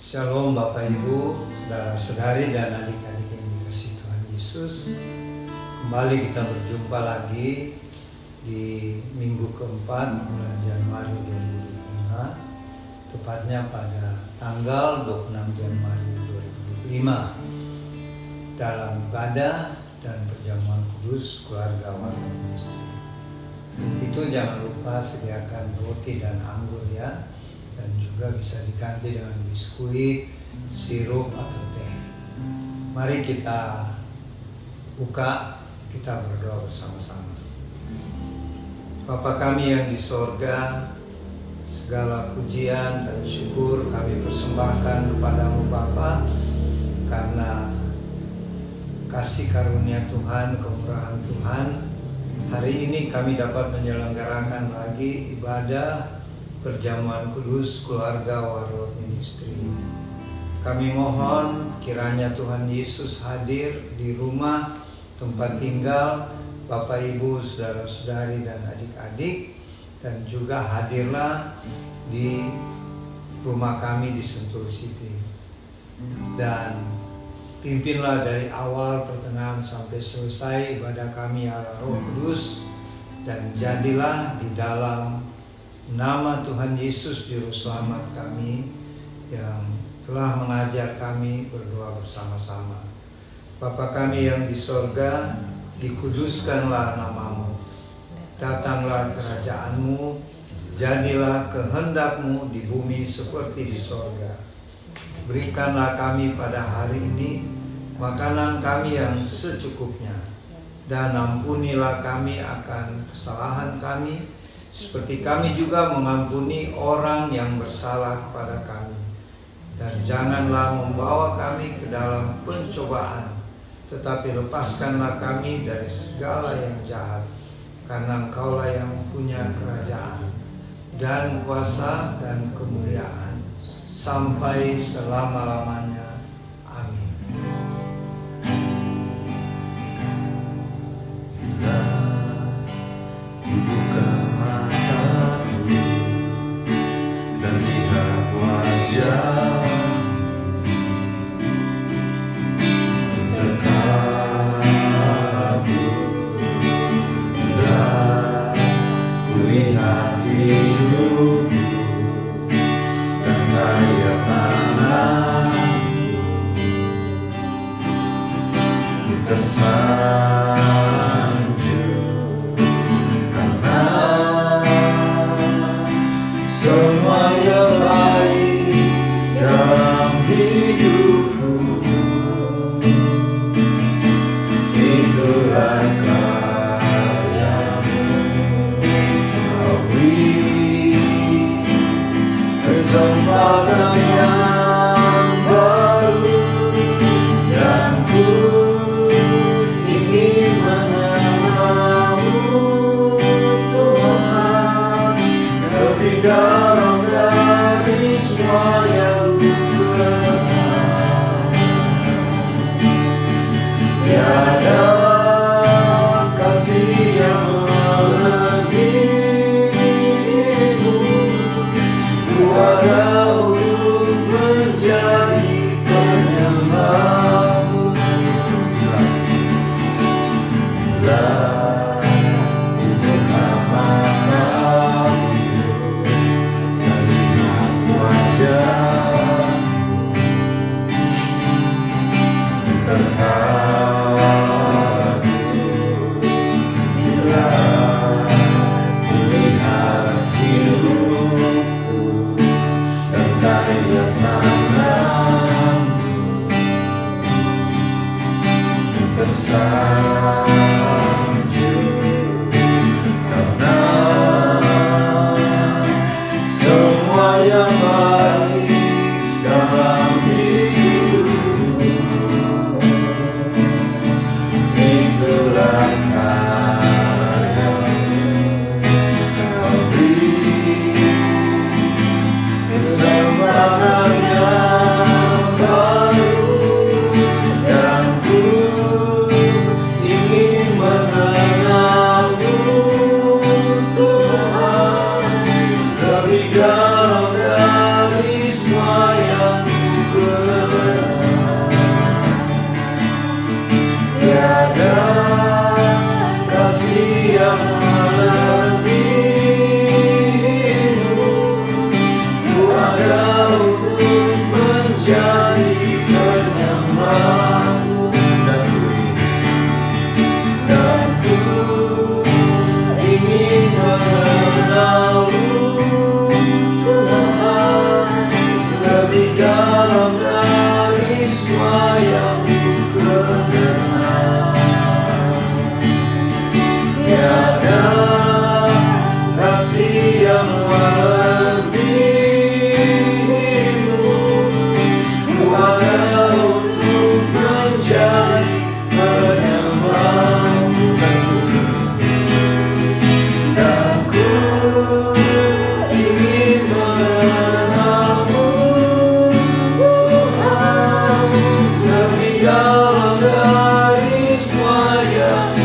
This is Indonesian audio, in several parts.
Shalom Bapak Ibu, saudara-saudari dan adik-adik yang dikasihi Tuhan Yesus. Kembali kita berjumpa lagi di minggu keempat bulan Januari 2025, tepatnya pada tanggal 26 Januari 2025 dalam ibadah dan perjamuan kudus keluarga warga ministry. Itu jangan lupa sediakan roti dan anggur ya, dan juga bisa diganti dengan biskuit, sirup atau teh. Mari kita buka, kita berdoa bersama-sama. Bapa kami yang di sorga, segala pujian dan syukur kami persembahkan kepadamu Bapa, karena kasih karunia Tuhan, kemurahan Tuhan. Hari ini kami dapat menyelenggarakan lagi ibadah perjamuan kudus keluarga Warlord Ministry. Kami mohon kiranya Tuhan Yesus hadir di rumah tempat tinggal Bapak Ibu, saudara-saudari dan adik-adik, dan juga hadirlah di rumah kami di Sentul City. Dan pimpinlah dari awal, pertengahan sampai selesai ibadah kami ala Roh Kudus, dan jadilah di dalam nama Tuhan Yesus Juru Selamat kami yang telah mengajar kami berdoa bersama-sama. Bapa kami yang di sorga, dikuduskanlah namamu, datanglah kerajaanmu, jadilah kehendakmu di bumi seperti di sorga. Berikanlah kami pada hari ini makanan kami yang secukupnya, dan ampunilah kami akan kesalahan kami, seperti kami juga mengampuni orang yang bersalah kepada kami. Dan janganlah membawa kami ke dalam pencobaan, tetapi lepaskanlah kami dari segala yang jahat, karena Engkaulah yang punya kerajaan dan kuasa dan kemuliaan sampai selama-lamanya. Amin. Semua yang baik yang kenal. Tiada kasih yang melebihimu, ku ada untuk menjadi penyembahmu, dan ku ingin mengenalmu, Tuhan, lebih dalam dari semua yang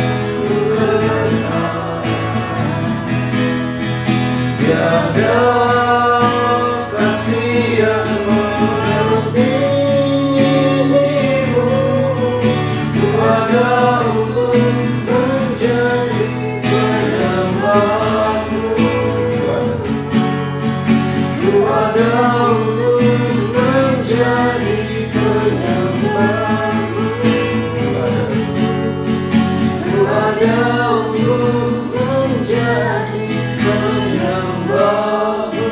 ku kenal. Tiada kasih yang melebihimu, ku ada untuk menjadi penyembahmu, ku ada untuk menjadi penyembahmu, ku ada untuk menjadi penyembahmu.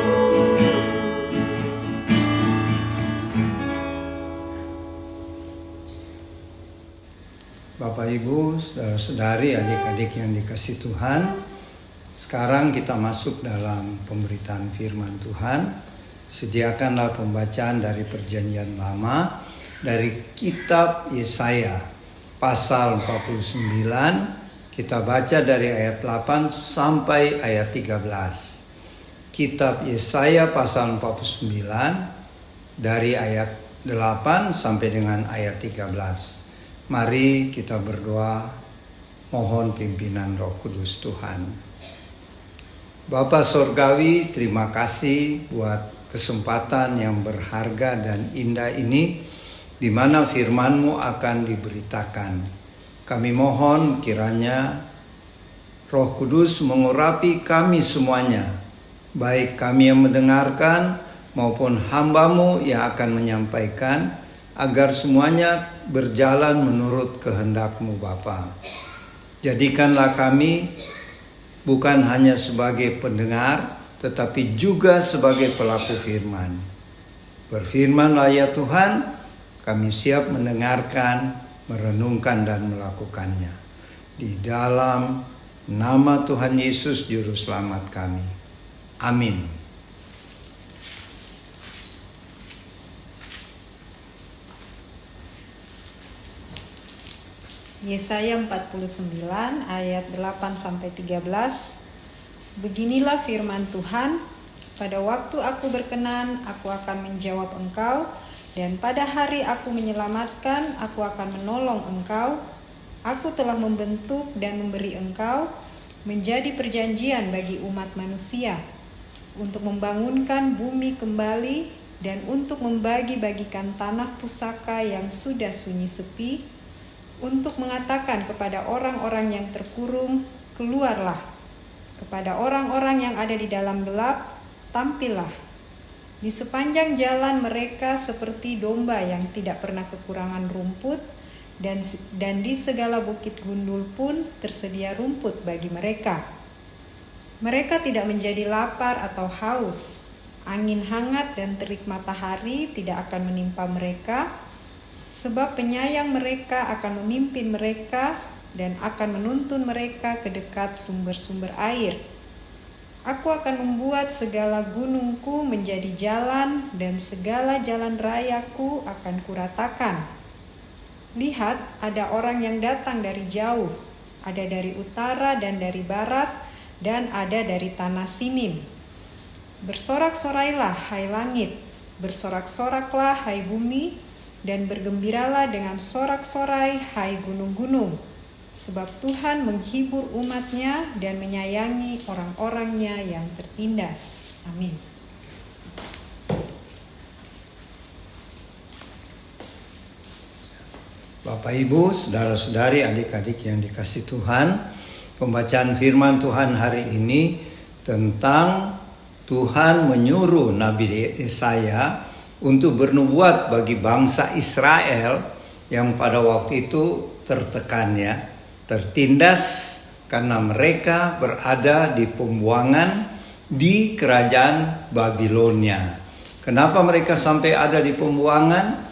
Bapak Ibu, saudara-saudari, adik-adik yang dikasihi Tuhan, sekarang kita masuk dalam pemberitaan firman Tuhan. Sediakanlah pembacaan dari Perjanjian Lama dari kitab Yesaya pasal 49. Kita baca dari ayat 8 sampai ayat 13. Kitab Yesaya pasal 49 dari ayat 8 sampai dengan ayat 13. Mari kita berdoa, mohon pimpinan Roh Kudus Tuhan. Bapa Sorgawi, terima kasih buat kesempatan yang berharga dan indah ini, di mana firman-Mu akan diberitakan. Kami mohon kiranya Roh Kudus mengurapi kami semuanya, baik kami yang mendengarkan maupun hamba-Mu yang akan menyampaikan, agar semuanya berjalan menurut kehendak-Mu Bapa. Jadikanlah kami bukan hanya sebagai pendengar, tetapi juga sebagai pelaku firman. Berfirmanlah ya Tuhan, kami siap mendengarkan, merenungkan dan melakukannya. Di dalam nama Tuhan Yesus Juru Selamat kami. Amin. Yesaya 49 ayat 8 sampai 13. Beginilah firman Tuhan, pada waktu aku berkenan, aku akan menjawab engkau, dan pada hari aku menyelamatkan, aku akan menolong engkau. Aku telah membentuk dan memberi engkau menjadi perjanjian bagi umat manusia, untuk membangunkan bumi kembali dan untuk membagi-bagikan tanah pusaka yang sudah sunyi sepi, untuk mengatakan kepada orang-orang yang terkurung, keluarlah. Kepada orang-orang yang ada di dalam gelap, tampillah. Di sepanjang jalan mereka seperti domba yang tidak pernah kekurangan rumput, dan di segala bukit gundul pun tersedia rumput bagi mereka. Mereka tidak menjadi lapar atau haus. Angin hangat dan terik matahari tidak akan menimpa mereka, sebab penyayang mereka akan memimpin mereka dan akan menuntun mereka ke dekat sumber-sumber air. Aku akan membuat segala gunungku menjadi jalan, dan segala jalan rayaku akan kuratakan. Lihat, ada orang yang datang dari jauh, ada dari utara dan dari barat, dan ada dari tanah Sinim. Bersorak-sorailah, hai langit, bersorak-soraklah, hai bumi, dan bergembiralah dengan sorak-sorai, hai gunung-gunung, sebab Tuhan menghibur umat-Nya dan menyayangi orang-orangnya yang tertindas. Amin. Bapak Ibu, saudara-saudari, adik-adik yang dikasihi Tuhan, pembacaan firman Tuhan hari ini tentang Tuhan menyuruh Nabi Yesaya untuk bernubuat bagi bangsa Israel yang pada waktu itu tertekan, tertindas karena mereka berada di pembuangan di kerajaan Babilonia. Kenapa mereka sampai ada di pembuangan?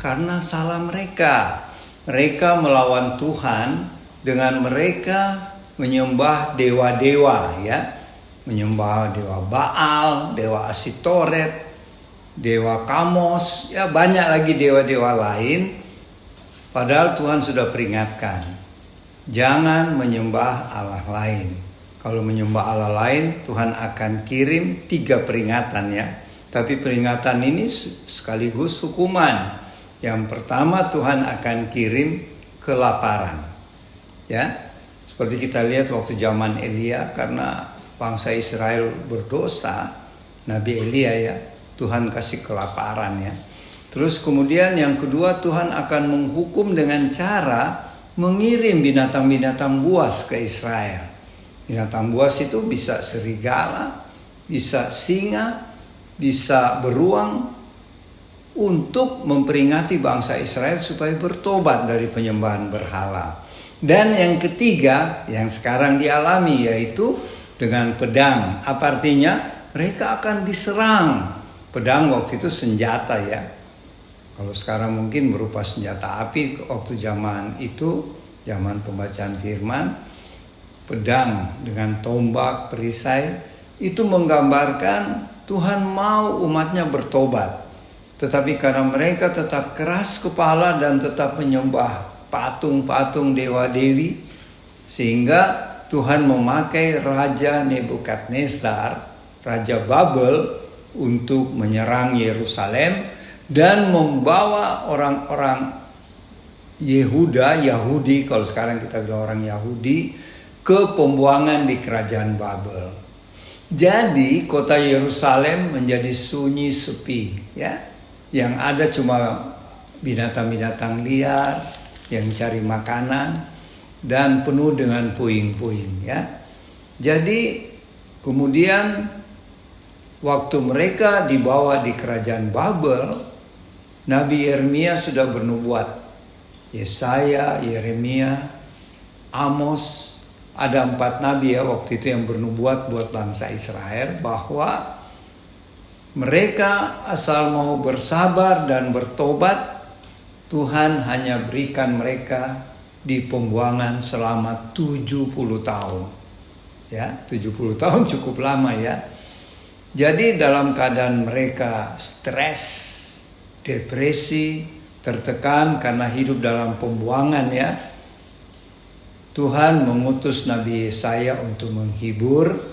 karena salah mereka. Mereka melawan Tuhan dengan mereka menyembah dewa-dewa, ya. Menyembah dewa Baal, dewa Asitoret, dewa Kamos, ya banyak lagi dewa-dewa lain. Padahal Tuhan sudah peringatkan, jangan menyembah Allah lain. Kalau menyembah Allah lain, Tuhan akan kirim 3 peringatan, ya. Tapi peringatan ini sekaligus hukuman. Yang pertama, Tuhan akan kirim kelaparan. Ya, seperti kita lihat waktu zaman Elia, karena bangsa Israel berdosa, Nabi Elia, ya, Tuhan kasih kelaparan, ya. Terus kemudian yang kedua, Tuhan akan menghukum dengan cara mengirim binatang-binatang buas ke Israel. Binatang buas itu bisa serigala, bisa singa, bisa beruang, untuk memperingati bangsa Israel supaya bertobat dari penyembahan berhala. Dan yang ketiga yang sekarang dialami, yaitu dengan pedang. Apa artinya? Mereka akan diserang. Pedang waktu itu senjata, ya. Kalau sekarang mungkin berupa senjata api. Waktu zaman itu, zaman pembacaan firman, pedang dengan tombak, perisai, itu menggambarkan Tuhan mau umatnya bertobat. Tetapi karena mereka tetap keras kepala dan tetap menyembah patung-patung dewa-dewi, sehingga Tuhan memakai Raja Nebukadnezar, Raja Babel, untuk menyerang Yerusalem dan membawa orang-orang Yahudi, kalau sekarang kita bilang orang Yahudi, ke pembuangan di kerajaan Babel. Jadi kota Yerusalem menjadi sunyi sepi, ya. Yang ada cuma binatang-binatang liar yang cari makanan dan penuh dengan puing-puing, ya. Jadi kemudian waktu mereka dibawa di kerajaan Babel, Nabi Yeremia sudah bernubuat. Yesaya, Yeremia, Amos, ada 4 nabi, ya, waktu itu yang bernubuat buat bangsa Israel bahwa mereka asal mau bersabar dan bertobat, Tuhan hanya berikan mereka di pembuangan selama 70 tahun. Ya, 70 tahun cukup lama, ya. Jadi dalam keadaan mereka stres, depresi, tertekan karena hidup dalam pembuangan, ya, Tuhan mengutus Nabi Yesaya untuk menghibur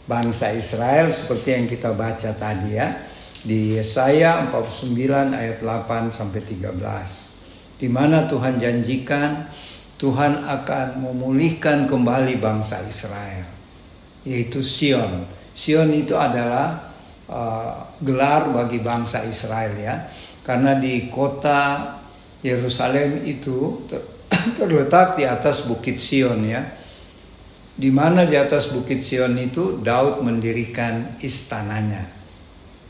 bangsa Israel seperti yang kita baca tadi, ya, di Yesaya 49 ayat 8 sampai 13, di mana Tuhan janjikan Tuhan akan memulihkan kembali bangsa Israel, yaitu Sion. Sion itu adalah gelar bagi bangsa Israel, ya, karena di kota Yerusalem itu terletak di atas bukit Sion, ya. Di mana di atas bukit Sion itu Daud mendirikan istananya.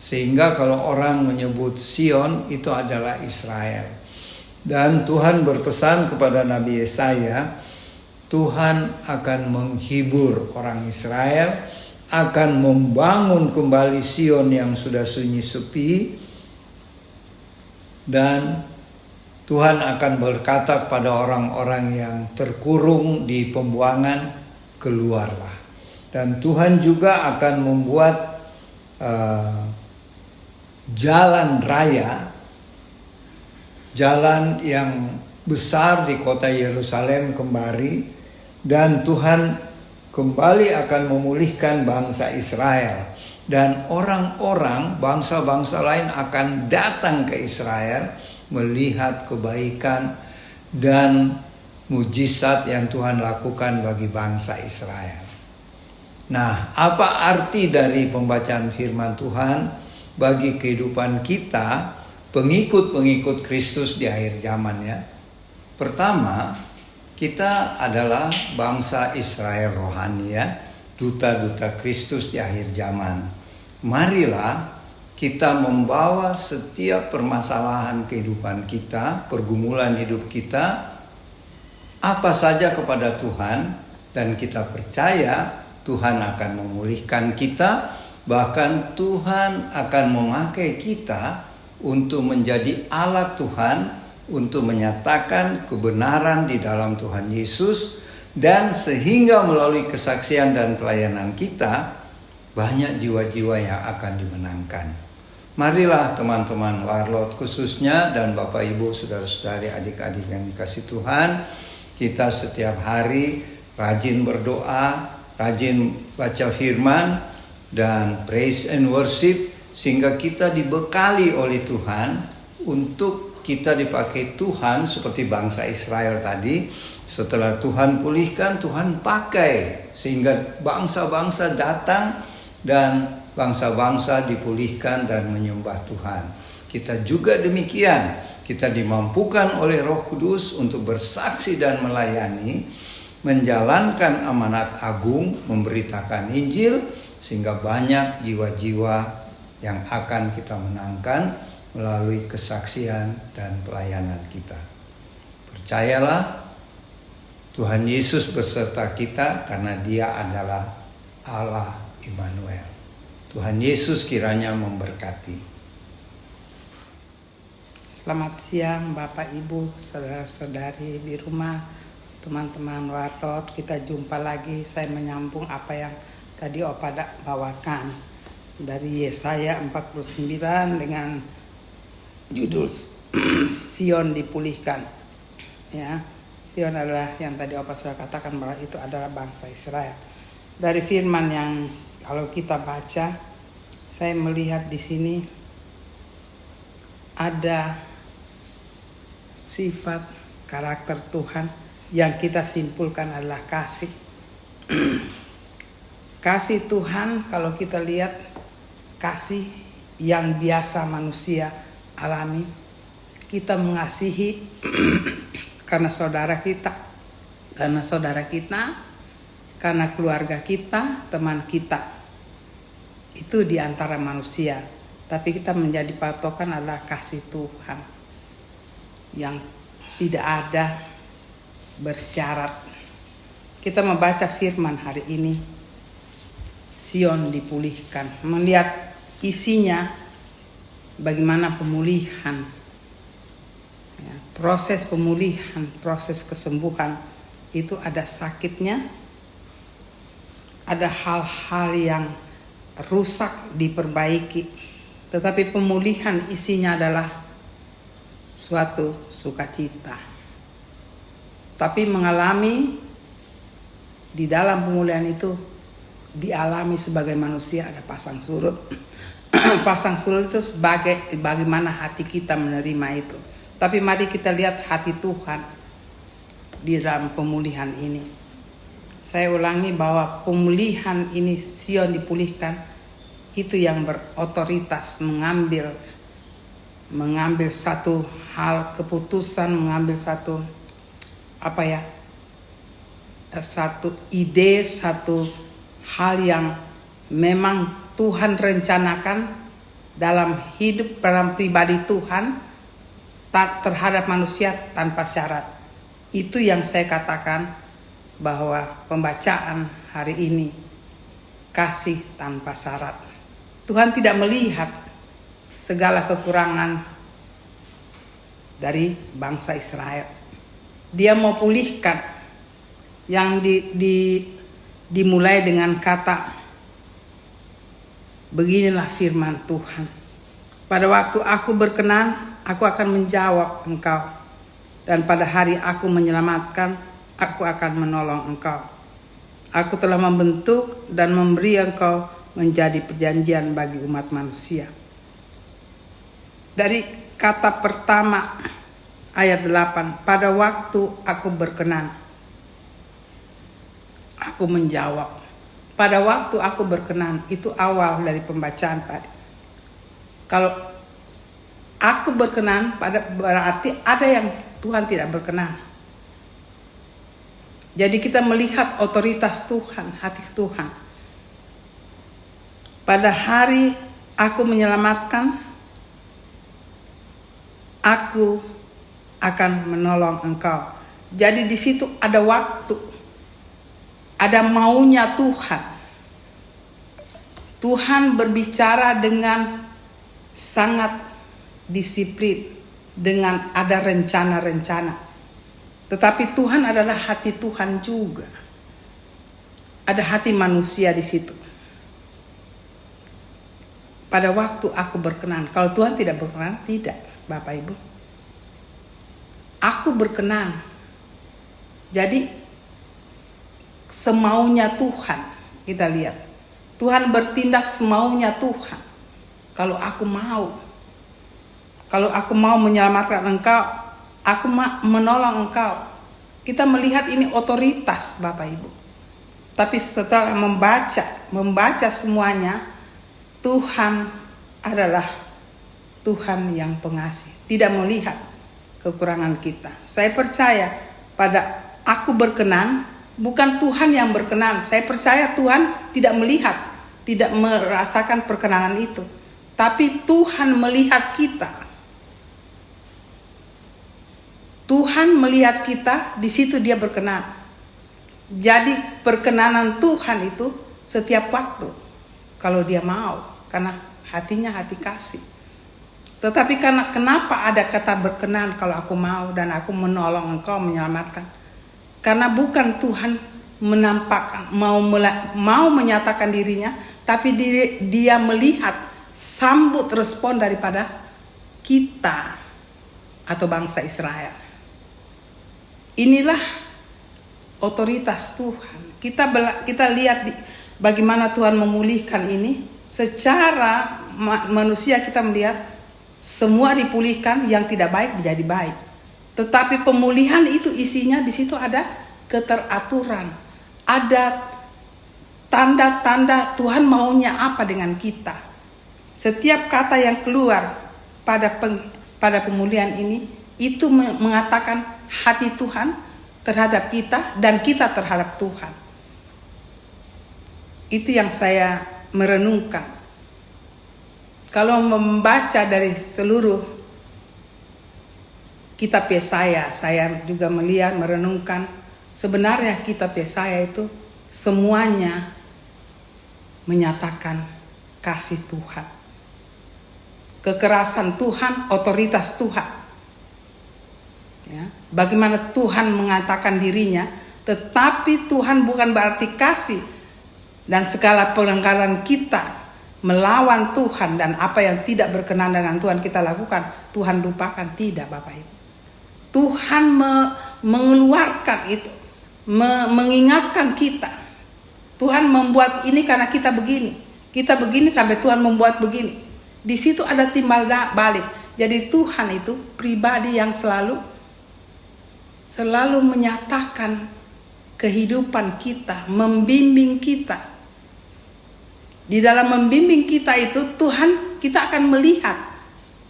Sehingga kalau orang menyebut Sion itu adalah Israel. Dan Tuhan berpesan kepada Nabi Yesaya, Tuhan akan menghibur orang Israel, akan membangun kembali Sion yang sudah sunyi sepi, dan Tuhan akan berkata kepada orang-orang yang terkurung di pembuangan, keluarlah. Dan Tuhan juga akan membuat jalan raya, jalan yang besar di kota Yerusalem kembali, dan Tuhan kembali akan memulihkan bangsa Israel. Dan orang-orang bangsa-bangsa lain akan datang ke Israel melihat kebaikan dan mujizat yang Tuhan lakukan bagi bangsa Israel. Nah, apa arti dari pembacaan firman Tuhan bagi kehidupan kita, pengikut-pengikut Kristus di akhir zaman, ya? Pertama, kita adalah bangsa Israel rohani, ya, duta-duta Kristus di akhir zaman. Marilah kita membawa setiap permasalahan kehidupan kita, pergumulan hidup kita, apa saja kepada Tuhan, dan kita percaya Tuhan akan memulihkan kita, bahkan Tuhan akan memakai kita untuk menjadi alat Tuhan, untuk menyatakan kebenaran di dalam Tuhan Yesus, dan sehingga melalui kesaksian dan pelayanan kita banyak jiwa-jiwa yang akan dimenangkan. Marilah teman-teman Warlot khususnya dan Bapak Ibu, saudara-saudari, adik-adik yang dikasih Tuhan, kita setiap hari rajin berdoa, rajin baca firman dan praise and worship, sehingga kita dibekali oleh Tuhan untuk kita dipakai Tuhan seperti bangsa Israel tadi. Setelah Tuhan pulihkan, Tuhan pakai sehingga bangsa-bangsa datang dan bangsa-bangsa dipulihkan dan menyembah Tuhan. Kita juga demikian, kita dimampukan oleh Roh Kudus untuk bersaksi dan melayani, menjalankan amanat agung, memberitakan Injil, sehingga banyak jiwa-jiwa yang akan kita menangkan melalui kesaksian dan pelayanan kita. Percayalah, Tuhan Yesus beserta kita karena Dia adalah Allah Immanuel. Tuhan Yesus kiranya memberkati. Selamat siang Bapak Ibu, saudara-saudari di rumah, teman-teman Warlot. Kita jumpa lagi. Saya menyambung apa yang tadi Opa bawakan dari Yesaya 49 dengan judul Sion dipulihkan. Ya, Sion adalah yang tadi Opa sudah katakan bahwa itu adalah bangsa Israel. Dari firman yang kalau kita baca, saya melihat di sini ada sifat karakter Tuhan yang kita simpulkan adalah kasih. Kasih Tuhan, kalau kita lihat, kasih yang biasa manusia alami. Kita mengasihi karena saudara kita, karena keluarga kita, teman kita. Itu di antara manusia. Tapi kita menjadi patokan adalah kasih Tuhan yang tidak ada bersyarat. Kita membaca firman hari ini, Sion dipulihkan. Melihat isinya, bagaimana pemulihan, ya, proses pemulihan, proses kesembuhan. Itu ada sakitnya, ada hal-hal yang rusak diperbaiki, tetapi pemulihan isinya adalah suatu sukacita. Tapi mengalami di dalam pemulihan itu dialami sebagai manusia ada pasang surut. Pasang surut itu sebagai bagaimana hati kita menerima itu. Tapi mari kita lihat hati Tuhan di dalam pemulihan ini. Saya ulangi bahwa pemulihan ini, Sion dipulihkan, itu yang berotoritas mengambil satu hal keputusan, mengambil satu satu ide, satu hal yang memang Tuhan rencanakan dalam hidup, dalam pribadi Tuhan terhadap manusia tanpa syarat. Itu yang saya katakan bahwa pembacaan hari ini kasih tanpa syarat. Tuhan tidak melihat segala kekurangan dari bangsa Israel. Dia mau pulihkan yang dimulai dengan kata, beginilah firman Tuhan. Pada waktu aku berkenan, aku akan menjawab engkau. Dan pada hari aku menyelamatkan, aku akan menolong engkau. Aku telah membentuk dan memberi engkau menjadi perjanjian bagi umat manusia. Dari kata pertama ayat 8, pada waktu aku berkenan, aku menjawab. Pada waktu aku berkenan, itu awal dari pembacaan tadi. Kalau aku berkenan, berarti ada yang Tuhan tidak berkenan. Jadi kita melihat otoritas Tuhan, hati Tuhan. Pada hari aku menyelamatkan, aku akan menolong engkau. Jadi di situ ada waktu, ada maunya Tuhan. Tuhan berbicara dengan sangat disiplin, dengan ada rencana-rencana. Tetapi Tuhan adalah hati Tuhan juga. Ada hati manusia di situ. Pada waktu aku berkenan. Kalau Tuhan tidak berkenan, tidak, Bapak Ibu. Aku berkenan. Jadi semaunya Tuhan, kita lihat. Tuhan bertindak semaunya Tuhan. Kalau aku mau menyelamatkan engkau, aku menolong engkau. Kita melihat ini otoritas, Bapak Ibu. Tapi setelah membaca semuanya, Tuhan adalah Tuhan yang pengasih, tidak melihat kekurangan kita. Saya percaya pada aku berkenan, bukan Tuhan yang berkenan. Saya percaya Tuhan tidak melihat, tidak merasakan perkenanan itu. Tapi Tuhan melihat kita. Tuhan melihat kita, di situ dia berkenan. Jadi perkenanan Tuhan itu setiap waktu. Kalau dia mau, karena hatinya hati kasih. Tetapi kenapa ada kata berkenan kalau aku mau dan aku menolong engkau menyelamatkan? Karena bukan Tuhan menampakkan, mau menyatakan dirinya, tapi dia melihat sambut respon daripada kita atau bangsa Israel. Inilah otoritas Tuhan. Kita lihat bagaimana Tuhan memulihkan ini. Secara manusia kita melihat semua dipulihkan, yang tidak baik menjadi baik. Tetapi pemulihan itu isinya di situ ada keteraturan, ada tanda-tanda Tuhan maunya apa dengan kita. Setiap kata yang keluar pada pemulihan ini itu mengatakan hati Tuhan terhadap kita dan kita terhadap Tuhan. Itu yang saya merenungkan. Kalau membaca dari seluruh kitab Yesaya, saya juga melihat, merenungkan, sebenarnya kitab Yesaya itu semuanya menyatakan kasih Tuhan, kekerasan Tuhan, otoritas Tuhan. Ya, bagaimana Tuhan mengatakan dirinya, tetapi Tuhan bukan berarti kasih dan segala pelanggaran kita melawan Tuhan dan apa yang tidak berkenan dengan Tuhan kita lakukan, Tuhan lupakan. Tidak, Bapak Ibu. Tuhan mengeluarkan itu, mengingatkan kita. Tuhan membuat ini karena kita begini. Kita begini sampai Tuhan membuat begini. Di situ ada timbal balik. Jadi Tuhan itu pribadi yang selalu menyatakan kehidupan kita, membimbing kita. Di dalam membimbing kita itu Tuhan, kita akan melihat.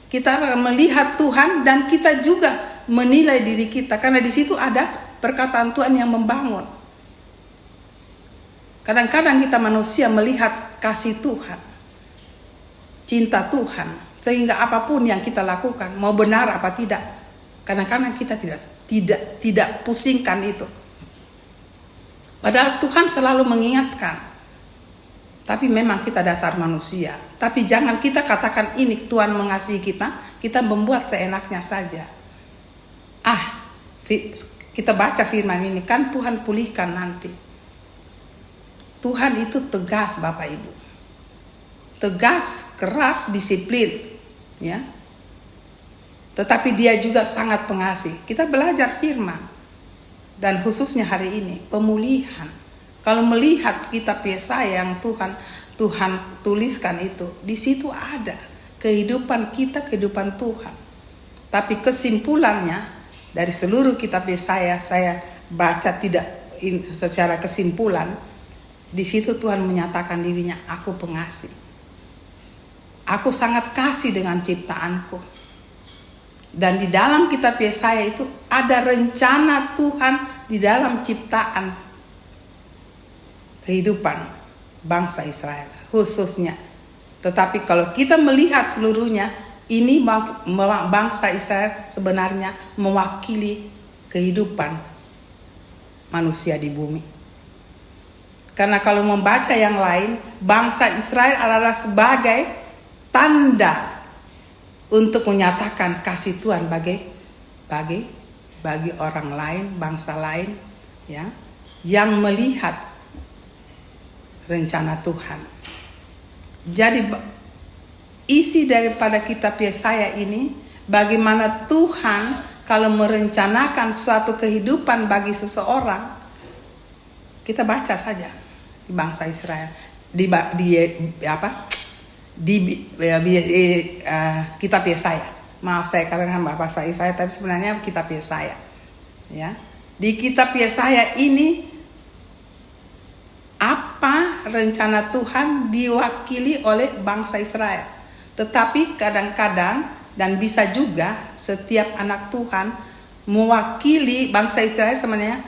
Kita akan melihat Tuhan dan kita juga menilai diri kita. Karena di situ ada perkataan Tuhan yang membangun. Kadang-kadang kita manusia melihat kasih Tuhan, cinta Tuhan, sehingga apapun yang kita lakukan, mau benar apa tidak, kadang-kadang kita tidak pusingkan itu. Padahal Tuhan selalu mengingatkan. Tapi memang kita dasar manusia. Tapi jangan kita katakan ini Tuhan mengasihi kita, kita membuat seenaknya saja. Kita baca firman ini, kan Tuhan pulihkan nanti. Tuhan itu tegas, Bapak Ibu. Tegas, keras, disiplin, ya. Tetapi dia juga sangat pengasih. Kita belajar firman. Dan khususnya hari ini, pemulihan. Kalau melihat kitab Yesaya yang Tuhan tuliskan itu, di situ ada kehidupan kita, kehidupan Tuhan. Tapi kesimpulannya dari seluruh kitab Yesaya, saya baca tidak secara kesimpulan, di situ Tuhan menyatakan dirinya, aku pengasih. Aku sangat kasih dengan ciptaanku. Dan di dalam kitab Yesaya itu ada rencana Tuhan di dalam ciptaan kehidupan bangsa Israel khususnya. Tetapi kalau kita melihat seluruhnya, ini bangsa Israel sebenarnya mewakili kehidupan manusia di bumi. Karena kalau membaca yang lain, bangsa Israel adalah sebagai tanda untuk menyatakan kasih Tuhan bagi orang lain, bangsa lain, ya, yang melihat rencana Tuhan. Jadi isi daripada kitab Yesaya ini, bagaimana Tuhan kalau merencanakan suatu kehidupan bagi seseorang. Kita baca saja di bangsa Israel, di kitab Yesaya. Maaf saya katakan bahasa Israel, tapi sebenarnya kitab Yesaya. Ya, di kitab Yesaya ini apa rencana Tuhan diwakili oleh bangsa Israel. Tetapi kadang-kadang dan bisa juga setiap anak Tuhan mewakili bangsa Israel,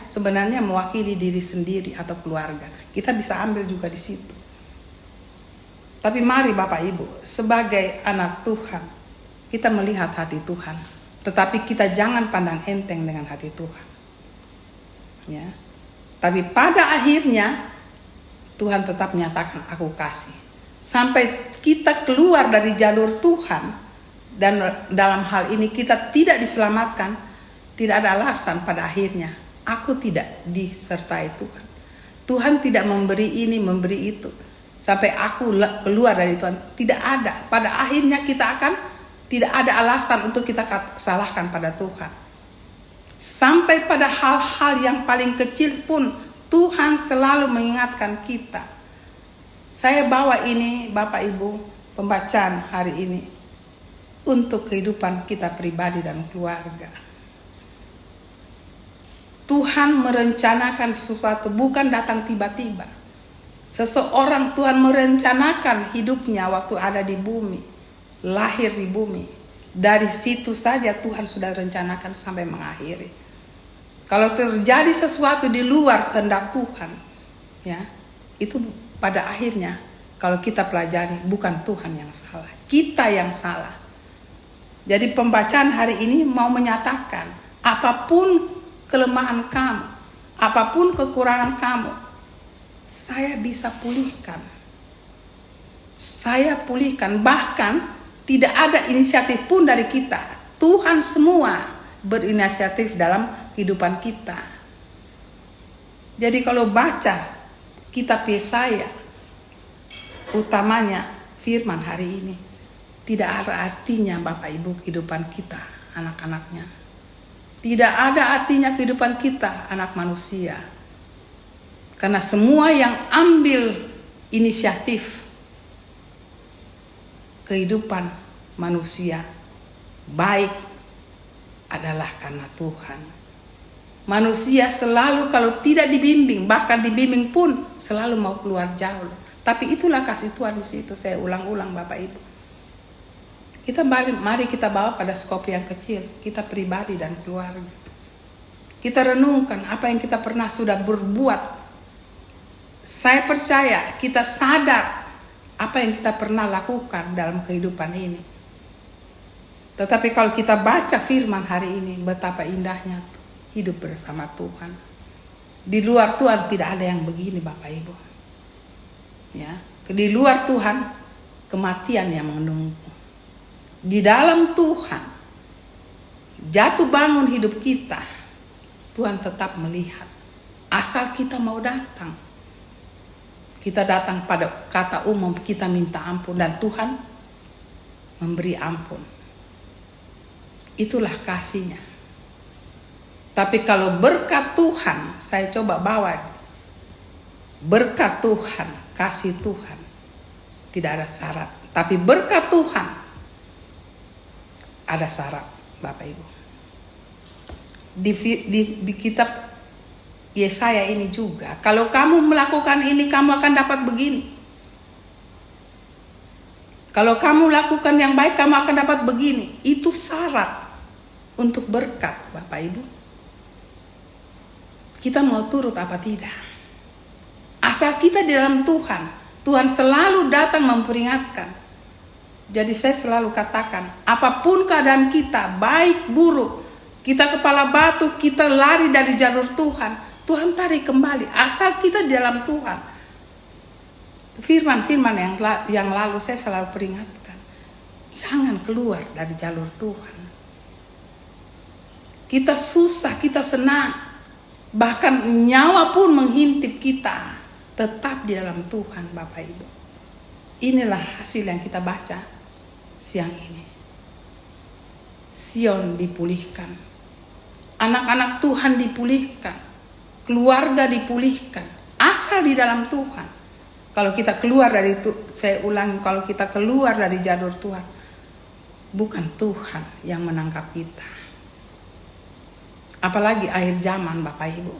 sebenarnya mewakili diri sendiri atau keluarga. Kita bisa ambil juga di situ. Tapi mari Bapak Ibu, sebagai anak Tuhan, kita melihat hati Tuhan. Tetapi kita jangan pandang enteng dengan hati Tuhan. Ya. Tapi pada akhirnya Tuhan tetap menyatakan aku kasih. Sampai kita keluar dari jalur Tuhan dan dalam hal ini kita tidak diselamatkan, tidak ada alasan pada akhirnya aku tidak disertai Tuhan. Tuhan tidak memberi ini, memberi itu. Sampai aku keluar dari Tuhan, tidak ada. Pada akhirnya kita akan tidak ada alasan untuk kita salahkan pada Tuhan. Sampai pada hal-hal yang paling kecil pun Tuhan selalu mengingatkan kita. Saya bawa ini Bapak Ibu, pembacaan hari ini untuk kehidupan kita pribadi dan keluarga. Tuhan merencanakan sesuatu, bukan datang tiba-tiba. Seseorang Tuhan merencanakan hidupnya waktu ada di bumi, lahir di bumi. Dari situ saja Tuhan sudah rencanakan sampai mengakhiri. Kalau terjadi sesuatu di luar kehendak Tuhan, ya, itu pada akhirnya kalau kita pelajari bukan Tuhan yang salah, kita yang salah. Jadi pembacaan hari ini mau menyatakan apapun kelemahan kamu, apapun kekurangan kamu, saya bisa pulihkan. Saya pulihkan, bahkan tidak ada inisiatif pun dari kita. Tuhan semua berinisiatif dalam kehidupan kita. Jadi kalau baca kitab Yesaya, utamanya firman hari ini, tidak ada artinya Bapak Ibu kehidupan kita, anak-anaknya. Tidak ada artinya kehidupan kita, anak manusia. Karena semua yang ambil inisiatif kehidupan manusia baik adalah karena Tuhan. Manusia selalu kalau tidak dibimbing, bahkan dibimbing pun selalu mau keluar jauh. Tapi itulah kasih Tuhan di situ. Saya ulang-ulang Bapak Ibu. Mari kita bawa pada skop yang kecil, kita pribadi dan keluarga. Kita renungkan apa yang kita pernah sudah berbuat. Saya percaya kita sadar apa yang kita pernah lakukan dalam kehidupan ini. Tetapi kalau kita baca firman hari ini, betapa indahnya hidup bersama Tuhan. Di luar Tuhan tidak ada yang begini Bapak Ibu. Ya, di luar Tuhan kematian yang menunggu. Di dalam Tuhan jatuh bangun hidup kita, Tuhan tetap melihat. Asal kita mau datang. Kita datang pada kata umum, kita minta ampun dan Tuhan memberi ampun. Itulah kasihnya. Tapi kalau berkat Tuhan, saya coba bawa berkat Tuhan, kasih Tuhan, tidak ada syarat. Tapi berkat Tuhan ada syarat, Bapak Ibu. Di kitab Yesaya ini juga, kalau kamu melakukan ini, kamu akan dapat begini. Kalau kamu lakukan yang baik, kamu akan dapat begini. Itu syarat untuk berkat, Bapak Ibu. Kita mau turut apa tidak? Asal kita di dalam Tuhan, Tuhan selalu datang memperingatkan. Jadi saya selalu katakan, apapun keadaan kita, baik buruk, kita kepala batu, kita lari dari jalur Tuhan, Tuhan tarik kembali. Asal kita di dalam Tuhan. Firman-firman yang lalu saya selalu peringatkan. Jangan keluar dari jalur Tuhan. Kita susah, kita senang, bahkan nyawa pun menghintip kita, tetap di dalam Tuhan Bapak Ibu. Inilah hasil yang kita baca siang ini. Sion dipulihkan, anak-anak Tuhan dipulihkan, keluarga dipulihkan, asal di dalam Tuhan. Kalau kita keluar dari itu, saya ulangi, kalau kita keluar dari jalur Tuhan, bukan Tuhan yang menangkap kita. Apalagi akhir zaman Bapak Ibu.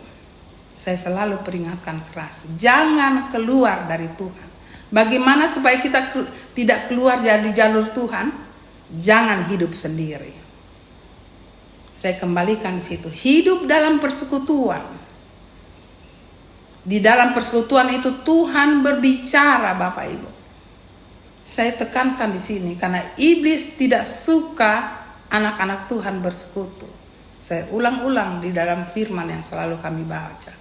Saya selalu peringatkan keras, jangan keluar dari Tuhan. Bagaimana supaya kita tidak keluar dari jalur Tuhan? Jangan hidup sendiri. Saya kembalikan di situ, hidup dalam persekutuan. Di dalam persekutuan itu Tuhan berbicara Bapak Ibu. Saya tekankan di sini karena iblis tidak suka anak-anak Tuhan bersekutu. Saya ulang-ulang di dalam firman yang selalu kami baca.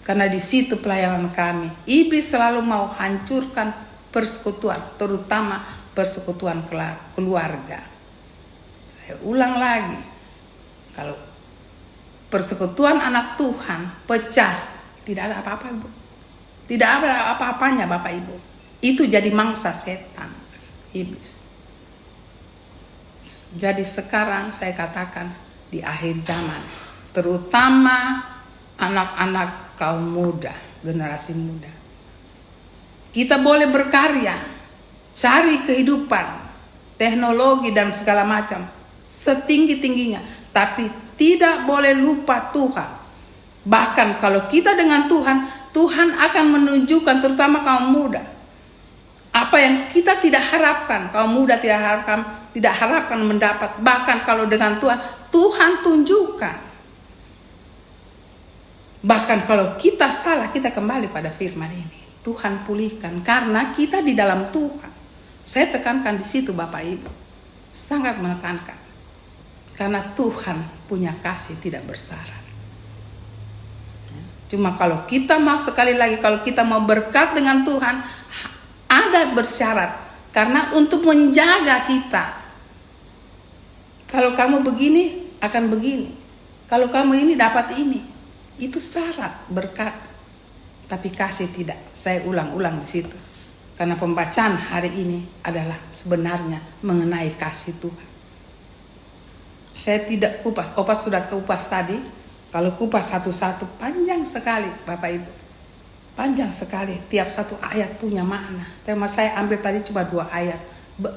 Karena di situ pelayanan kami, iblis selalu mau hancurkan persekutuan, terutama persekutuan keluarga. Saya ulang lagi, kalau persekutuan anak Tuhan pecah, tidak ada apa-apa, Bu. Tidak ada apa-apanya Bapak Ibu. Itu jadi mangsa setan, iblis. Jadi sekarang saya katakan di akhir zaman, terutama anak-anak kaum muda, generasi muda. Kita boleh berkarya, cari kehidupan, teknologi dan segala macam setinggi-tingginya, tapi tidak boleh lupa Tuhan. Bahkan kalau kita dengan Tuhan, Tuhan akan menunjukkan, terutama kaum muda, apa yang kita tidak harapkan, kaum muda tidak harapkan mendapat. Bahkan kalau dengan Tuhan, Tuhan tunjukkan. Bahkan kalau kita salah, kita kembali pada firman ini. Tuhan pulihkan karena kita di dalam Tuhan. Saya tekankan di situ Bapak Ibu. Sangat menekankan. Karena Tuhan punya kasih tidak bersyarat. Cuma kalau kita mau, sekali lagi, kalau kita mau berkat dengan Tuhan, ada bersyarat. Karena untuk menjaga kita. Kalau kamu begini, akan begini. Kalau kamu ini, dapat ini. Itu syarat berkat. Tapi kasih tidak. Saya ulang-ulang di situ. Karena pembacaan hari ini adalah sebenarnya mengenai kasih Tuhan. Saya tidak kupas. Opa sudah kupas tadi. Kalau kupas satu-satu panjang sekali Bapak Ibu. Panjang sekali. Tiap satu ayat punya makna. Tema saya ambil tadi cuma 2 ayat.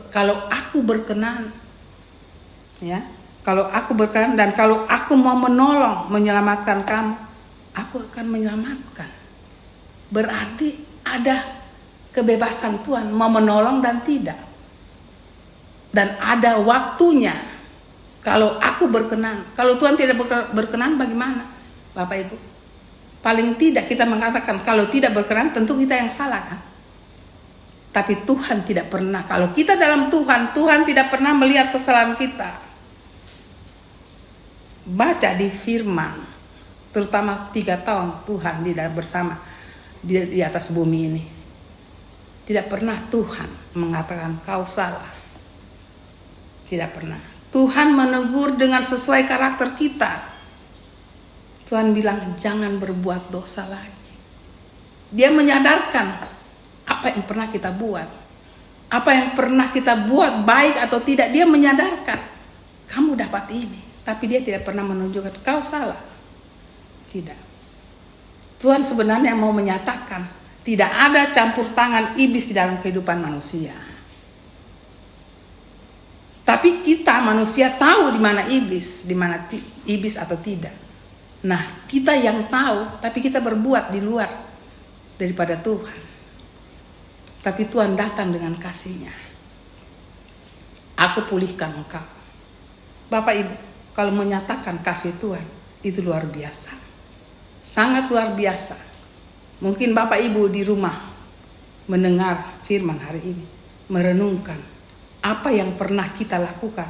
Kalau aku berkenan. Ya. Kalau aku berkenan dan kalau aku mau menolong, menyelamatkan kamu, aku akan menyelamatkan. Berarti ada kebebasan Tuhan mau menolong dan tidak. Dan ada waktunya. Kalau aku berkenan, kalau Tuhan tidak berkenan bagaimana? Bapak Ibu, paling tidak kita mengatakan kalau tidak berkenan tentu kita yang salah kan? Tapi Tuhan tidak pernah, kalau kita dalam Tuhan, Tuhan tidak pernah melihat kesalahan kita. Baca di firman, terutama 3 tahun Tuhan tidak bersama di atas bumi ini. Tidak pernah Tuhan mengatakan kau salah. Tidak pernah. Tuhan menegur dengan sesuai karakter kita. Tuhan bilang jangan berbuat dosa lagi. Dia menyadarkan apa yang pernah kita buat. Apa yang pernah kita buat baik atau tidak. Dia menyadarkan kamu dapat ini. Tapi dia tidak pernah menunjukkan kau salah. Tidak. Tuhan sebenarnya mau menyatakan tidak ada campur tangan iblis di dalam kehidupan manusia. Tapi kita manusia tahu di mana iblis atau tidak. Nah, kita yang tahu, tapi kita berbuat di luar daripada Tuhan. Tapi Tuhan datang dengan kasih-Nya. Aku pulihkan engkau. Bapak Ibu, kalau menyatakan kasih Tuhan, itu luar biasa. Sangat luar biasa. Mungkin Bapak Ibu di rumah mendengar firman hari ini, merenungkan apa yang pernah kita lakukan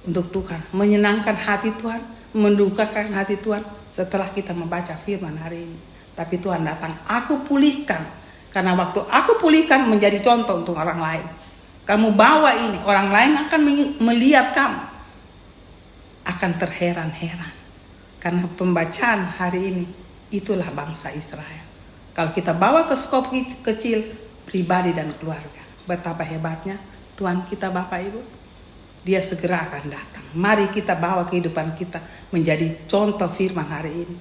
untuk Tuhan, menyenangkan hati Tuhan, mendukakan hati Tuhan setelah kita membaca firman hari ini. Tapi Tuhan datang, aku pulihkan. Karena waktu aku pulihkan menjadi contoh untuk orang lain. Kamu bawa ini, orang lain akan melihat kamu, akan terheran-heran. Karena pembacaan hari ini, itulah bangsa Israel. Kalau kita bawa ke skop kecil, pribadi dan keluarga, betapa hebatnya Tuhan kita Bapak Ibu. Dia segera akan datang. Mari kita bawa kehidupan kita menjadi contoh firman hari ini.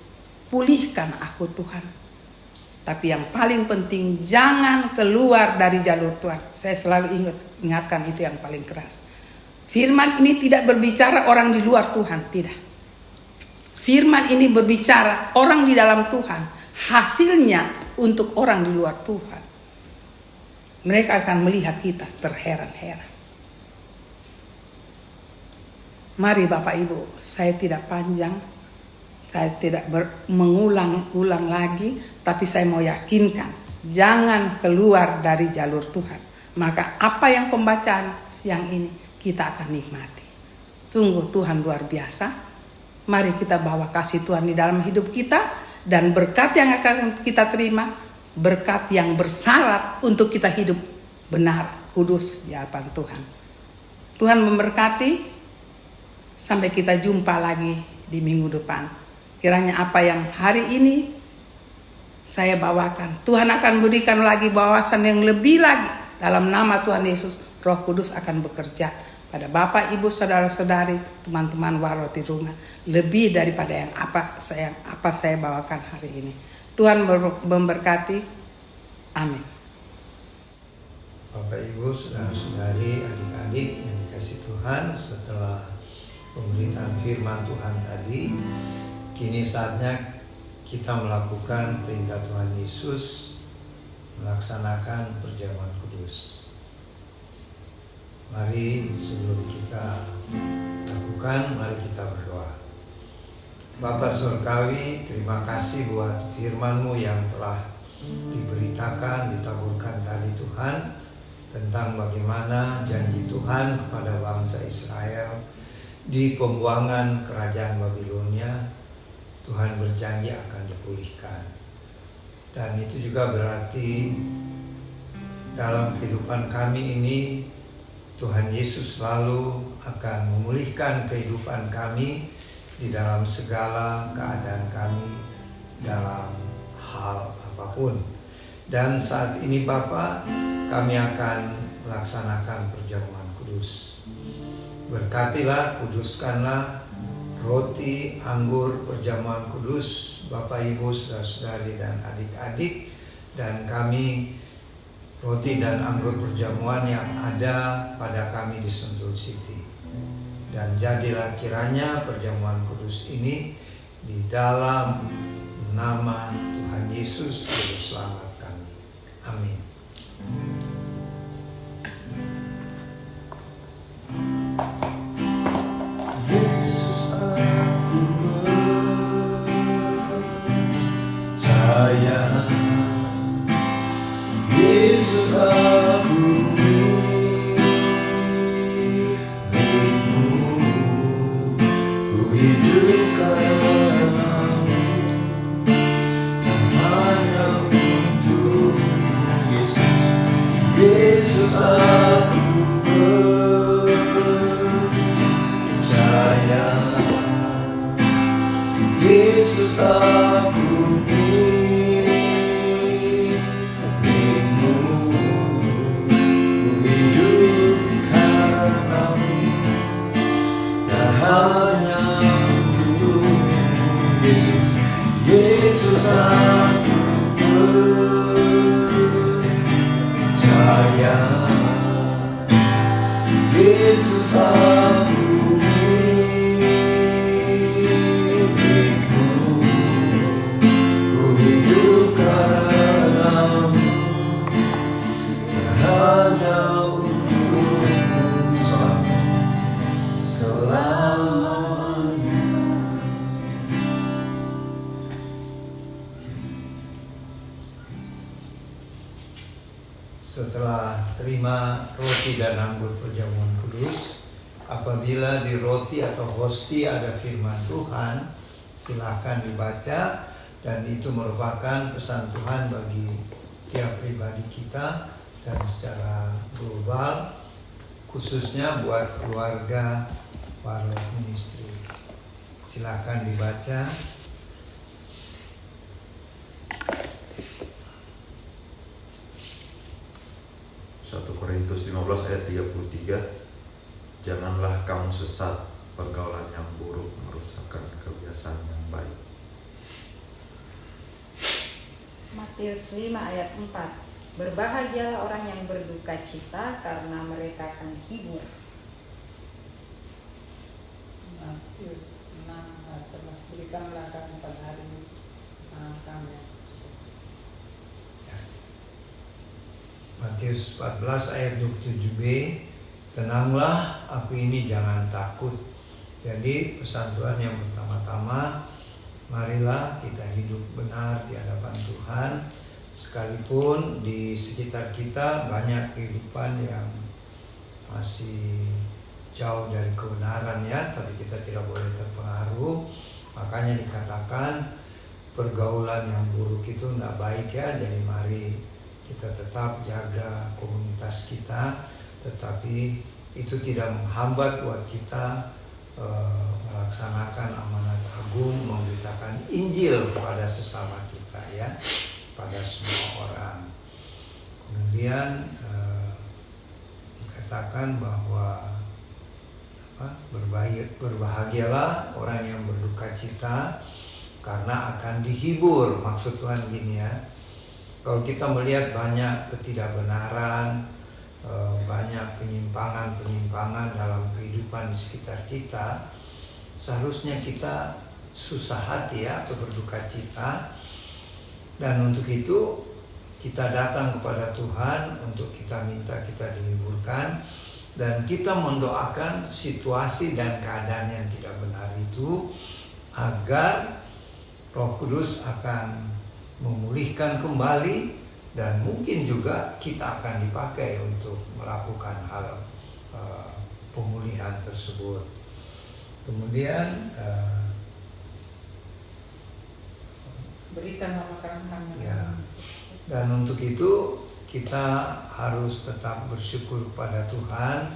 Pulihkan aku Tuhan. Tapi yang paling penting, jangan keluar dari jalur Tuhan. Saya selalu ingatkan itu yang paling keras. Firman ini tidak berbicara orang di luar Tuhan, tidak. Firman ini berbicara orang di dalam Tuhan. Hasilnya untuk orang di luar Tuhan. Mereka akan melihat kita terheran-heran. Mari Bapak Ibu, saya tidak panjang, saya tidak mengulang-ulang lagi, tapi saya mau yakinkan, jangan keluar dari jalur Tuhan. Maka apa yang pembacaan siang ini kita akan nikmati. Sungguh Tuhan luar biasa. Mari kita bawa kasih Tuhan di dalam hidup kita, dan berkat yang akan kita terima, berkat yang bersyarat untuk kita hidup benar, kudus di hadapan Tuhan. Tuhan memberkati. Sampai kita jumpa lagi di minggu depan. Kiranya apa yang hari ini saya bawakan, Tuhan akan berikan lagi bahasan yang lebih lagi. Dalam nama Tuhan Yesus, Roh Kudus akan bekerja pada Bapak, Ibu, saudara-saudari, teman-teman warot di rumah. Lebih daripada yang apa saya bawakan hari ini. Tuhan memberkati. Amin. Bapak, Ibu, saudara-saudari, adik-adik yang dikasih Tuhan, setelah pemberitaan firman Tuhan tadi, kini saatnya kita melakukan perintah Tuhan Yesus, melaksanakan perjamuan kudus. Mari sebelum kita lakukan, mari kita berdoa. Bapa Surgawi, terima kasih buat firman-Mu yang telah diberitakan, ditaburkan tadi Tuhan, tentang bagaimana janji Tuhan kepada bangsa Israel di pembuangan kerajaan Babilonia. Tuhan berjanji akan dipulihkan. Dan itu juga berarti dalam kehidupan kami ini, Tuhan Yesus selalu akan memulihkan kehidupan kami di dalam segala keadaan kami, dalam hal apapun. Dan saat ini Bapa, kami akan melaksanakan perjamuan kudus. Berkatilah, kuduskanlah roti, anggur, perjamuan kudus, Bapak, Ibu, saudara-saudari, dan adik-adik, dan kami roti dan anggur perjamuan yang ada pada kami di Sentul City. Dan jadilah kiranya perjamuan kudus ini di dalam nama Tuhan Yesus Juru Selamat kami. Amin. Yesus, aku percaya. Yesus, aku milikmu. Ku hidup karenamu, dan hanya untuk Yesus. Yesus, aku percaya. Yesus, aku milikmu. Ku hidup karenamu, dan hanya untuk Yesus. Yesus, aku percaya. Yesus, aku milikmu. Ku hidup karenamu, dan hanya untukmu selamanya. Setelah terima roti dan anggur perjamuan kudus, apabila di roti atau hosti ada firman Tuhan, silakan dibaca, dan itu merupakan pesan Tuhan bagi tiap pribadi kita dan secara global. khususnya buat keluarga Warlot Ministry. Silakan dibaca. 1 Korintus 15 ayat 33. Janganlah kamu sesat, pergaulan yang buruk merusakkan kebiasaan yang baik. Matius 5 ayat 4. Berbahagialah orang yang berduka cita karena mereka akan dihibur. Matius 6 ayat 11. Berikanlah kami pada hari ini makanan kami. Matius 14 ayat 27b. Tenanglah, aku ini, jangan takut. Jadi pesan Tuhan yang pertama-tama, marilah kita hidup benar di hadapan Tuhan. Sekalipun di sekitar kita banyak kehidupan yang masih jauh dari kebenaran ya, tapi kita tidak boleh terpengaruh. Makanya dikatakan pergaulan yang buruk itu tidak baik ya. Jadi mari kita tetap jaga komunitas kita, tetapi itu tidak menghambat buat kita melaksanakan amanat agung, memberitakan Injil kepada sesama kita ya, pada semua orang. Kemudian dikatakan bahwa berbahagialah orang yang berduka cita karena akan dihibur. Maksud Tuhan gini ya, kalau kita melihat banyak ketidakbenaran, banyak penyimpangan dalam kehidupan di sekitar kita, seharusnya kita susah hati ya, atau berduka cita. Dan untuk itu kita datang kepada Tuhan untuk kita minta kita dihiburkan, dan kita mendoakan situasi dan keadaan yang tidak benar itu agar Roh Kudus akan memulihkan kembali, dan mungkin juga kita akan dipakai untuk melakukan hal pemulihan tersebut. Kemudian Berikanlah makanan kami. ya, dan untuk itu kita harus tetap bersyukur kepada Tuhan,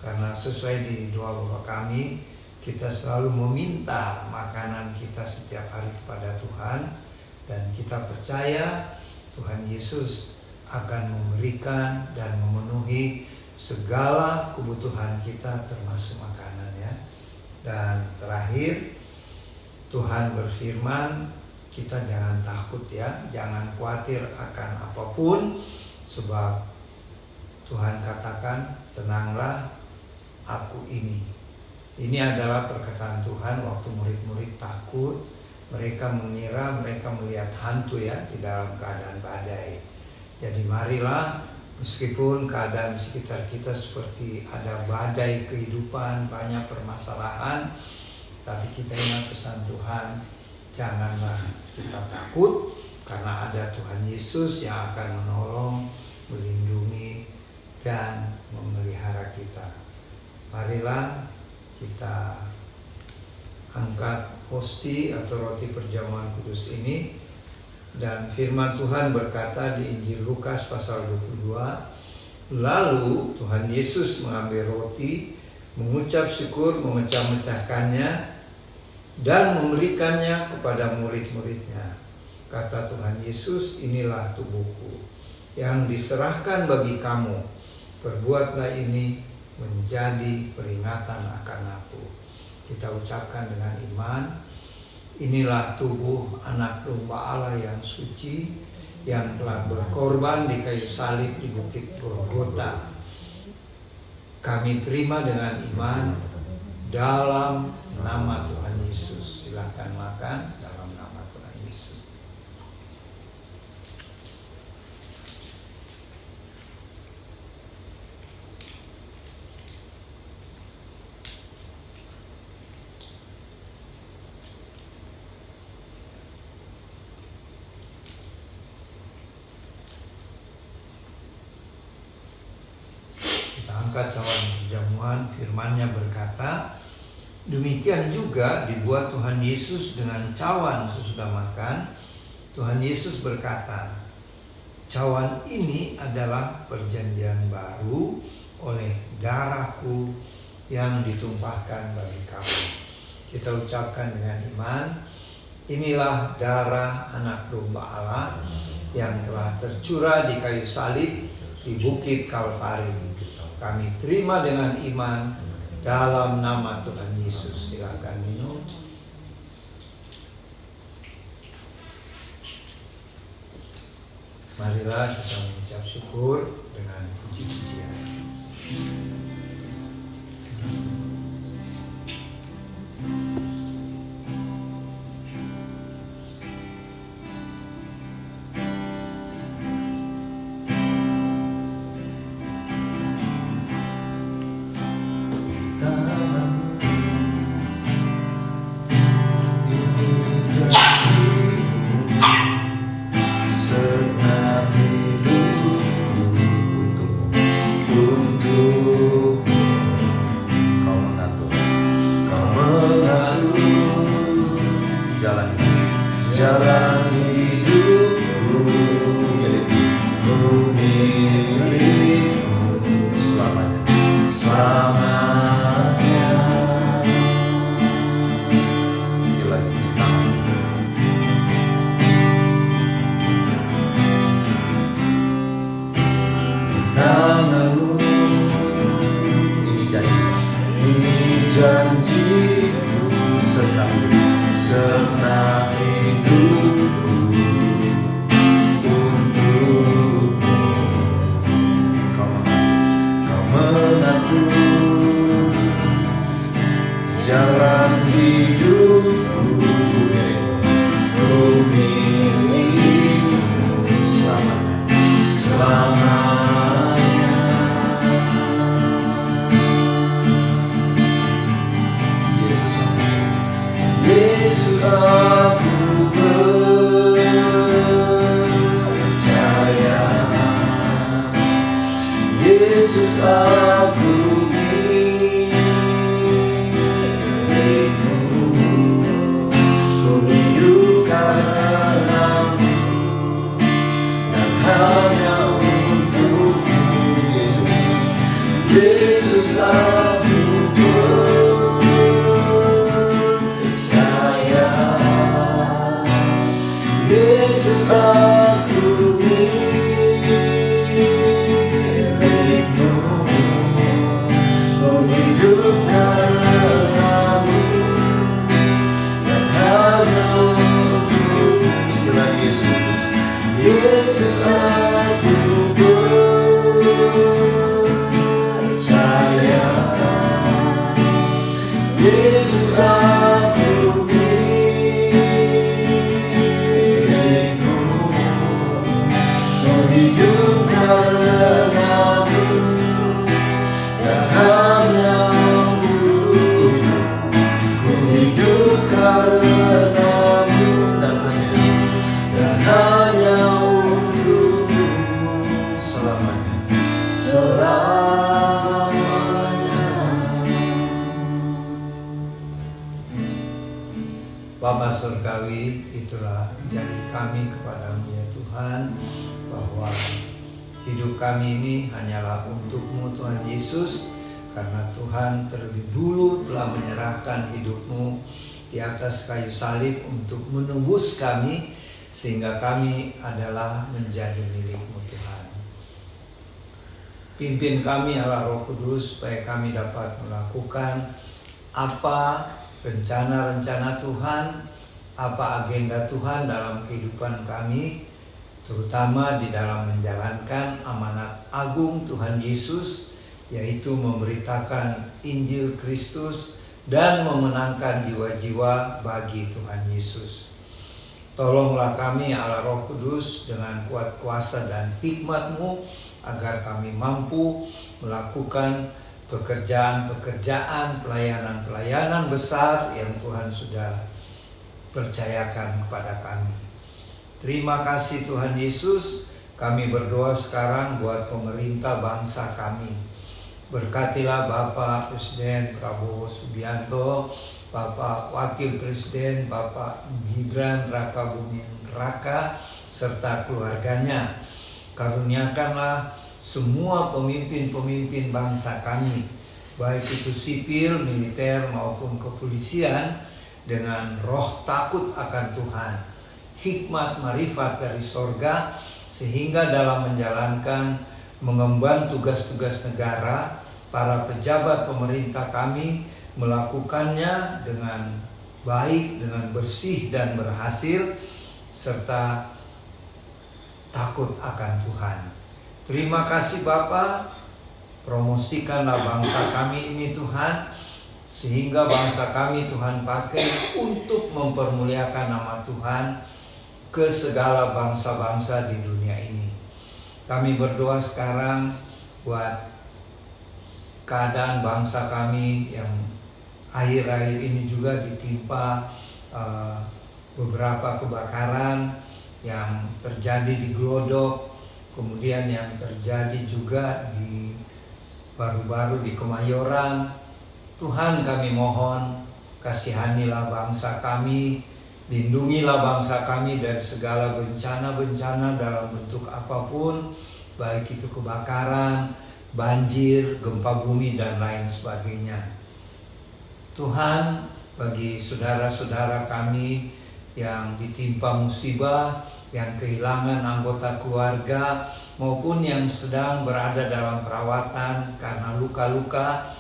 karena sesuai di doa Bapa kami, kita selalu meminta makanan kita setiap hari kepada Tuhan, dan kita percaya Tuhan Yesus akan memberikan dan memenuhi segala kebutuhan kita, termasuk makanan ya. Dan terakhir, Tuhan berfirman, kita jangan takut ya, jangan khawatir akan apapun, sebab Tuhan katakan, tenanglah, aku ini. Ini adalah perkataan Tuhan waktu murid-murid takut. Mereka mengira mereka melihat hantu ya di dalam keadaan badai. Jadi marilah, meskipun keadaan di sekitar kita seperti ada badai kehidupan, banyak permasalahan, tapi kita ingat pesan Tuhan, janganlah kita takut, karena ada Tuhan Yesus yang akan menolong, melindungi, dan memelihara kita. Marilah kita angkat hosti atau roti perjamuan kudus ini, dan firman Tuhan berkata di Injil Lukas pasal 22, lalu Tuhan Yesus mengambil roti, mengucap syukur, memecah-mecahkannya, dan memberikannya kepada murid-muridnya. Kata Tuhan Yesus, inilah tubuhku yang diserahkan bagi kamu, perbuatlah ini menjadi peringatan akan aku. Kita ucapkan dengan iman, inilah tubuh anak domba Allah yang suci, yang telah berkorban di kayu salib di bukit Golgota. Kami terima dengan iman dalam nama Tuhan Yesus. Silakan makan dalam nama Tuhan Yesus. Angkat cawan perjamuan, firman-Nya berkata, demikian juga dibuat Tuhan Yesus dengan cawan sesudah makan. Tuhan Yesus berkata, cawan ini adalah perjanjian baru oleh darahku yang ditumpahkan bagi kamu. Kita ucapkan dengan iman, inilah darah anak domba Allah yang telah tercurah di kayu salib di Bukit Kalvari. Kami terima dengan iman dalam nama Tuhan Yesus. Silakan minum. Marilah kita mengucap syukur dengan puji-pujian. Bapa surgawi, itulah janji kami kepadamu ya Tuhan, bahwa hidup kami ini hanyalah untuk-Mu Tuhan Yesus, karena Tuhan terlebih dulu telah menyerahkan hidup-Mu di atas kayu salib untuk menebus kami, sehingga kami adalah menjadi milik-Mu Tuhan. Pimpin kami Allah Roh Kudus, supaya kami dapat melakukan apa rencana-rencana Tuhan, apa agenda Tuhan dalam kehidupan kami, terutama di dalam menjalankan amanat agung Tuhan Yesus, yaitu memberitakan Injil Kristus dan memenangkan jiwa-jiwa bagi Tuhan Yesus. Tolonglah kami Allah Roh Kudus dengan kuat kuasa dan hikmat-Mu, agar kami mampu melakukan pekerjaan-pekerjaan, pelayanan-pelayanan besar yang Tuhan sudah percayakan kepada kami. Terima kasih Tuhan Yesus. Kami berdoa sekarang buat pemerintah bangsa kami. Berkatilah Bapak Presiden Prabowo Subianto, Bapak Wakil Presiden Bapak Gibran Raka Buming Raka, serta keluarganya. Karuniakanlah semua pemimpin-pemimpin bangsa kami, baik itu sipil, militer maupun kepolisian, dengan roh takut akan Tuhan, hikmat marifat dari sorga, sehingga dalam menjalankan mengemban tugas-tugas negara, para pejabat pemerintah kami melakukannya dengan baik, dengan bersih dan berhasil, serta takut akan Tuhan. Terima kasih Bapa, promosikanlah bangsa kami ini Tuhan, sehingga bangsa kami Tuhan pakai untuk mempermuliakan nama Tuhan ke segala bangsa-bangsa di dunia ini. Kami berdoa sekarang buat keadaan bangsa kami yang akhir-akhir ini juga ditimpa beberapa kebakaran yang terjadi di Glodok, kemudian yang terjadi juga di baru-baru di Kemayoran. Tuhan, kami mohon kasihanilah bangsa kami, lindungilah bangsa kami dari segala bencana-bencana dalam bentuk apapun, baik itu kebakaran, banjir, gempa bumi, dan lain sebagainya. Tuhan, bagi saudara-saudara kami yang ditimpa musibah, yang kehilangan anggota keluarga, maupun yang sedang berada dalam perawatan karena luka-luka,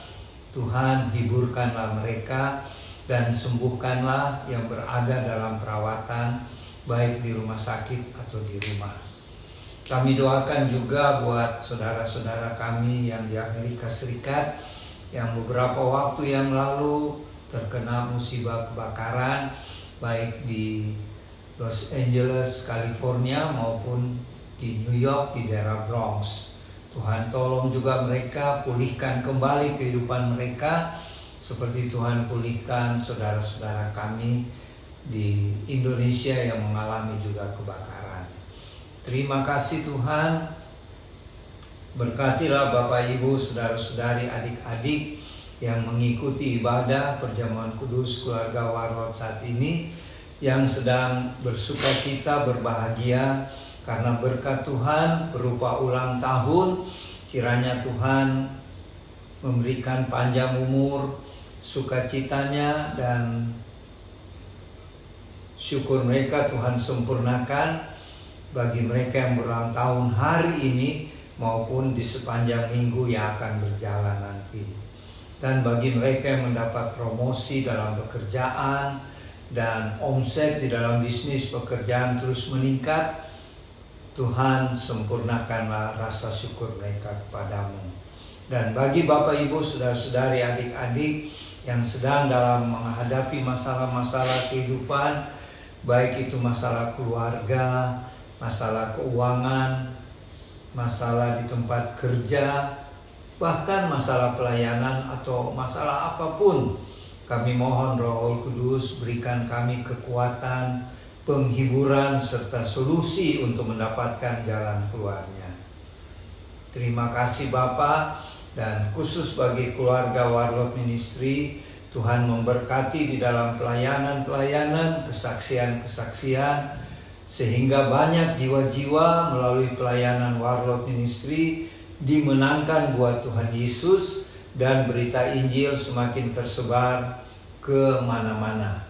Tuhan, hiburkanlah mereka dan sembuhkanlah yang berada dalam perawatan, baik di rumah sakit atau di rumah. Kami doakan juga buat saudara-saudara kami yang di Amerika Serikat, yang beberapa waktu yang lalu terkena musibah kebakaran, baik di Los Angeles, California, maupun di New York, di daerah Bronx. Tuhan, tolong juga mereka, pulihkan kembali kehidupan mereka, seperti Tuhan pulihkan saudara-saudara kami di Indonesia yang mengalami juga kebakaran. Terima kasih Tuhan. Berkatilah Bapak Ibu, saudara-saudari, adik-adik yang mengikuti ibadah perjamuan kudus keluarga Warlot saat ini, yang sedang bersukacita, berbahagia karena berkat Tuhan berupa ulang tahun. Kiranya Tuhan memberikan panjang umur, sukacitanya dan syukur mereka Tuhan sempurnakan bagi mereka yang berulang tahun hari ini maupun di sepanjang minggu yang akan berjalan nanti. Dan bagi mereka yang mendapat promosi dalam pekerjaan dan omset di dalam bisnis pekerjaan terus meningkat, Tuhan sempurnakanlah rasa syukur mereka kepadamu. Dan bagi Bapak Ibu, saudara-saudari, adik-adik yang sedang dalam menghadapi masalah-masalah kehidupan, baik itu masalah keluarga, masalah keuangan, masalah di tempat kerja, bahkan masalah pelayanan atau masalah apapun, kami mohon Roh Kudus berikan kami kekuatan, penghiburan, serta solusi untuk mendapatkan jalan keluarnya. Terima kasih Bapa, dan khusus bagi keluarga Warlot Ministry, Tuhan memberkati di dalam pelayanan-pelayanan, kesaksian-kesaksian, sehingga banyak jiwa-jiwa melalui pelayanan Warlot Ministry dimenangkan buat Tuhan Yesus, dan berita Injil semakin tersebar ke mana-mana.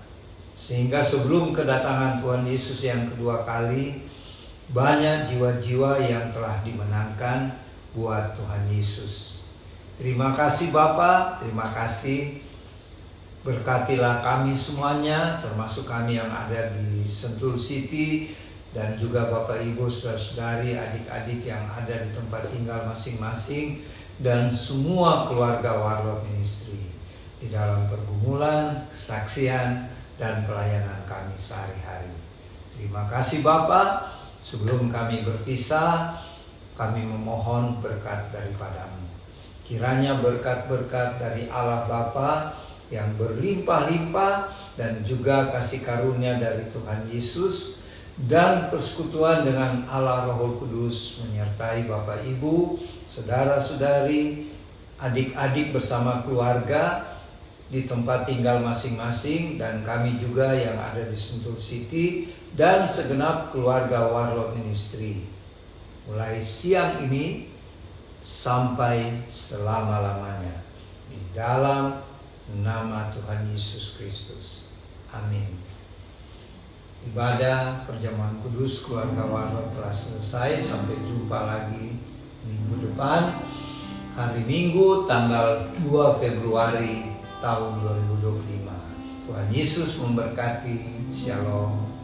Sehingga sebelum kedatangan Tuhan Yesus yang kedua kali, banyak jiwa-jiwa yang telah dimenangkan buat Tuhan Yesus. Terima kasih Bapa, terima kasih. Berkatilah kami semuanya, termasuk kami yang ada di Sentul City, dan juga Bapak Ibu, saudara-saudari, adik-adik yang ada di tempat tinggal masing-masing, dan semua keluarga Warlot Ministry di dalam pergumulan, kesaksian, dan pelayanan kami sehari-hari. Terima kasih Bapa. Sebelum kami berpisah, kami memohon berkat daripadamu. Kiranya berkat-berkat dari Allah Bapa yang berlimpah-limpah, dan juga kasih karunia dari Tuhan Yesus, dan persekutuan dengan Allah Roh Kudus menyertai Bapak Ibu, saudara-saudari, adik-adik bersama keluarga di tempat tinggal masing-masing, dan kami juga yang ada di Sentul City, dan segenap keluarga Warlot Ministry. Mulai siang ini sampai selama-lamanya. Di dalam nama Tuhan Yesus Kristus. Amin. Ibadah perjamuan kudus keluarga Warlot telah selesai. Sampai jumpa lagi minggu depan, hari Minggu tanggal 2 Februari tahun 2025. Tuhan Yesus memberkati. Shalom.